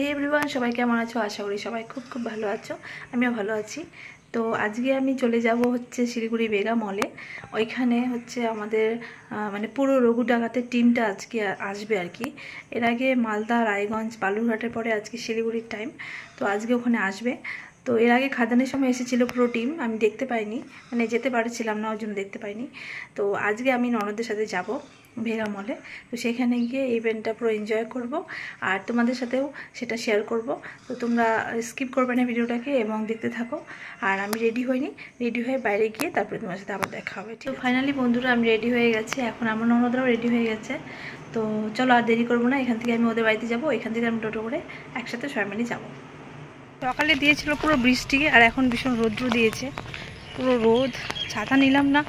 হে everyone, সবাই কেমন আছো? আশা করি সবাই খুব খুব ভালো আছো। আমিও ভালো আছি। তো আজকে আমি চলে যাব হচ্ছে শিলিগুড়ি বেগা মলে। ওইখানে হচ্ছে আমাদের মানে পুরো রঘু ডাকাতের টিমটা আজকে আসবে আর কি। এর আগে মালদা, রায়গঞ্জ, বালুরঘাটের পরে আজকে শিলিগুড়ির টাইম। তো আজকে ওখানে আসবে। তো এর আগে খাদানের সময় এসেছিলো পুরো টিম, আমি দেখতে পাইনি, মানে যেতে পারছিলাম না, ওর জন্য দেখতে পাইনি। তো আজকে আমি ননদের সাথে যাব ভেগা মলে। তো সেখানে গিয়ে ইভেন্টটা পুরো এনজয় করব আর তোমাদের সাথেও সেটা শেয়ার করব। তো তোমরা স্কিপ করবে না ভিডিওটাকে এবং দেখতে থাকো। আর আমি রেডি হইনি, রেডি হয়ে বাইরে গিয়ে তারপরে তোমার সাথে আবার দেখা হবে। তো ফাইনালি বন্ধুরা আমি রেডি হয়ে গেছি, এখন আমার ননদরাও রেডি হয়ে গেছে। তো চলো আর দেরি করবো না, এখান থেকে আমি ওদের বাড়িতে যাবো, এখান থেকে আমি টোটো করে একসাথে সবাই মিলে যাবো। সকালে দিয়েছিল পুরো বৃষ্টি আর এখন ভীষণ রৌদ্র দিয়েছে, পুরো রোদ। ছাতা নিলাম না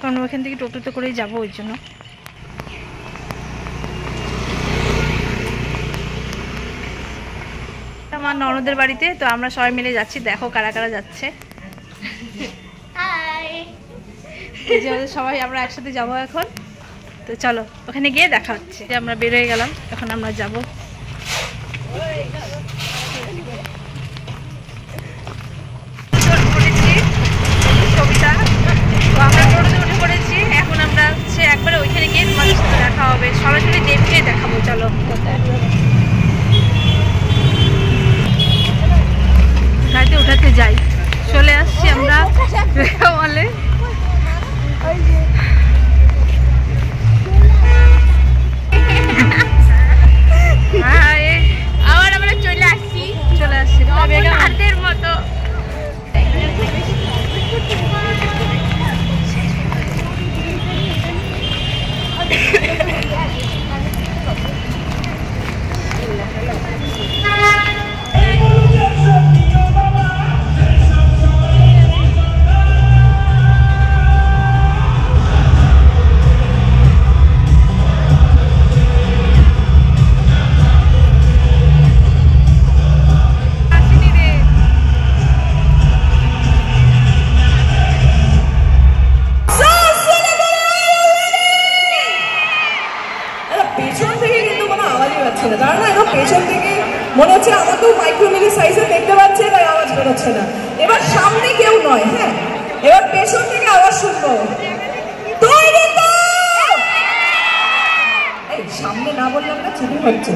কারণ ওখান থেকে টোটোতে করেই যাবো, ওই জন্য। আমার ননদের বাড়িতে, তো আমরা সবাই মিলে যাচ্ছি, দেখো কারা কারা যাচ্ছে। সবাই আমরা একসাথে যাবো এখন। তো চলো ওখানে গিয়ে দেখা হচ্ছে। আমরা বের হয়ে গেলাম, এখন আমরা যাবো। তো আমরা টোটোতে উঠে পড়েছি, এখন আমরা হচ্ছে একবারে ওইখানে গিয়ে তোমাদের সাথে দেখা হবে, সরাসরি দেবকে দেখাবো। চলো গাড়িতে উঠাতে যাই, চলে আসছি আমরা বেগা মলে। আবার আমরা চলে আসছি বেগা হাতের মতো। পেছন থেকে মনে হচ্ছে আমাকেও মাইক্রো মিলি সাইজে দেখতে পাচ্ছে, তাই আওয়াজ বেরোচ্ছে না। এবার সামনে কেউ নয়, হ্যাঁ, এবার পেছন থেকে আওয়াজ শুনবো। এই সামনে না বললাম না, চুরি হচ্ছে।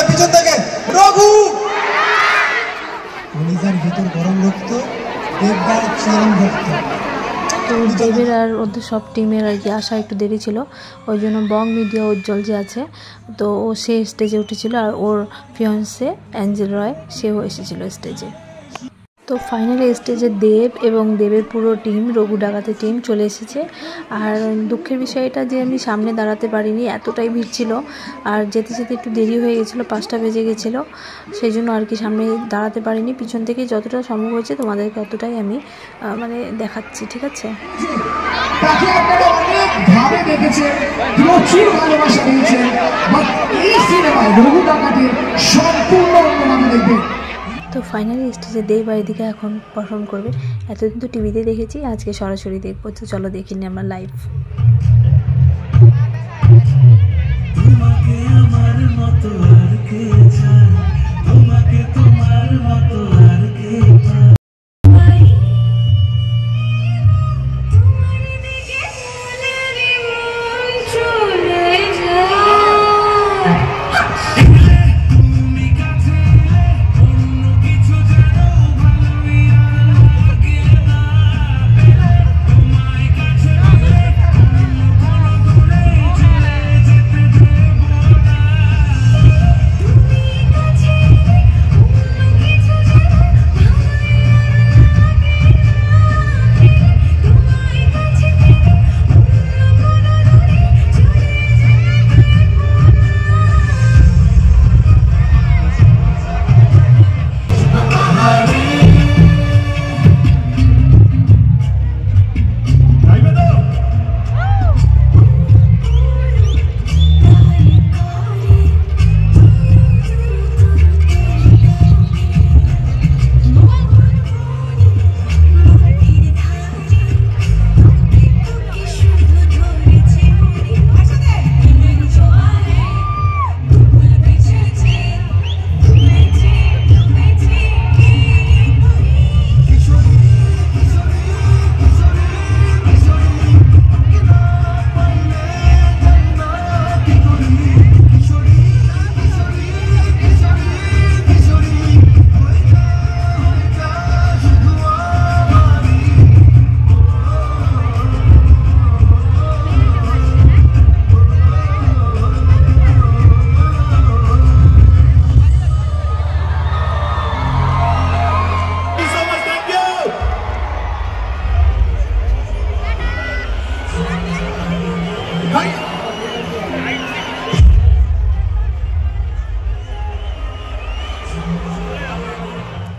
পিছন থেকে রঘু কলিজার ভিতর গরম রক্ত, দেববার চরম ভক্ত। তো দেবের আর ওদের সব টিমের আর কি আসা একটু দেরি ছিল, ওই জন্য বং মিডিয়া উজ্জ্বল যে আছে, তো ও সে স্টেজে উঠেছিল আর ওর ফিয়ন্সে অ্যাঞ্জেল রয় সেও এসেছিল স্টেজে। তো ফাইনালি স্টেজে দেব এবং দেবের পুরো টিম, রঘু ডাকাতের টিম চলে এসেছে। আর দুঃখের বিষয় এটা যে আমি সামনে দাঁড়াতে পারিনি, এতটাই ভিড় ছিল আর যেতে যেতে একটু দেরি হয়ে গেছিলো, 5টা বেজে গেছিলো, সেই জন্য আর কি সামনে দাঁড়াতে পারিনি। পিছন থেকে যতটা সম্ভব হয়েছে তোমাদেরকে অতটাই আমি মানে দেখাচ্ছি, ঠিক আছে? তো ফাইনালি স্টেজে দেব এদিকে এখন পারফর্ম করবে। এতদিন তো টিভিতে দেখেছি, আজকে সরাসরি দেখবো। তো চলো দেখিনি আমরা লাইভ।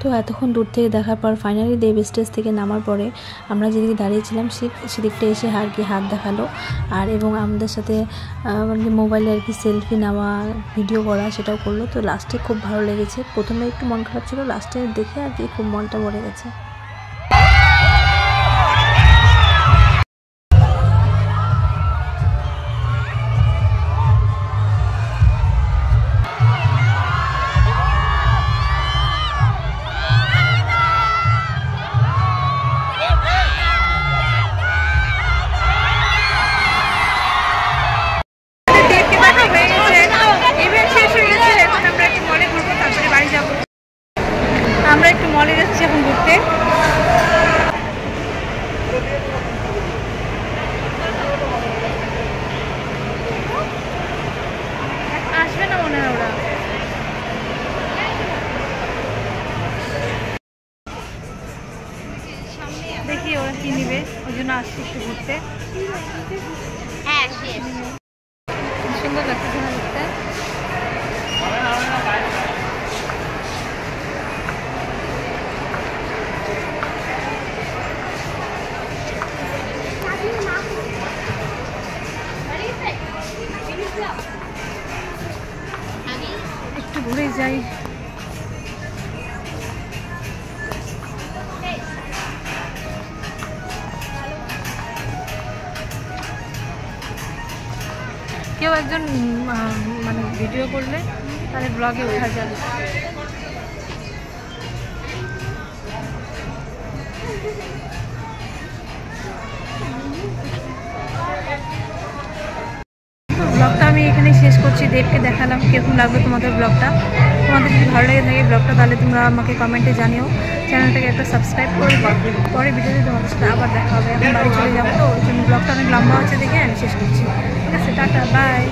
তো এতক্ষণ দূর থেকে দেখার পর ফাইনালি দেব স্টেজ থেকে নামার পরে আমরা যেদিকে দাঁড়িয়েছিলাম সেদিকটা এসে আর কি হাত দেখালো আর এবং আমাদের সাথে মানে মোবাইলে আর কি সেলফি নেওয়া ভিডিও করা সেটাও করলো। তো লাস্টে খুব ভালো লেগেছে, প্রথমে একটু মন খারাপ ছিল, লাস্টে দেখে আর কি খুব মনটা ভরে গেছে। আমরা একটু মলে যাচ্ছি এখন ঘুরতে। আসবে না মনে হয় ওরা। দেখি ওরা কি নিবে, ওই জন্য আসছি একটু ঘুরতে। সুন্দর লাগছে না ঘুরতে। একটু ঘুরে যাই। কেউ একজন মানে ভিডিও করলে তাহলে ব্লগে ওঠা যাবে। ব্লগটা আমি এখানে শেষ করছি, দেবকে দেখালাম কীরকম লাগবে তোমাদের ব্লগটা। তোমাদের যদি ভালো লেগে থাকে ব্লগটা তাহলে তোমরা আমাকে কমেন্টে জানিও, চ্যানেলটাকে একটা সাবস্ক্রাইব করে পরে ভিডিওতে তোমাদের সাথে আবার দেখা হবে। এখন বাড়ি চলে যাবো, তো ওই জন্য ব্লগটা অনেক লম্বা হচ্ছে দেখে আমি শেষ করছি। ঠিক আছে, টাটা, বাই।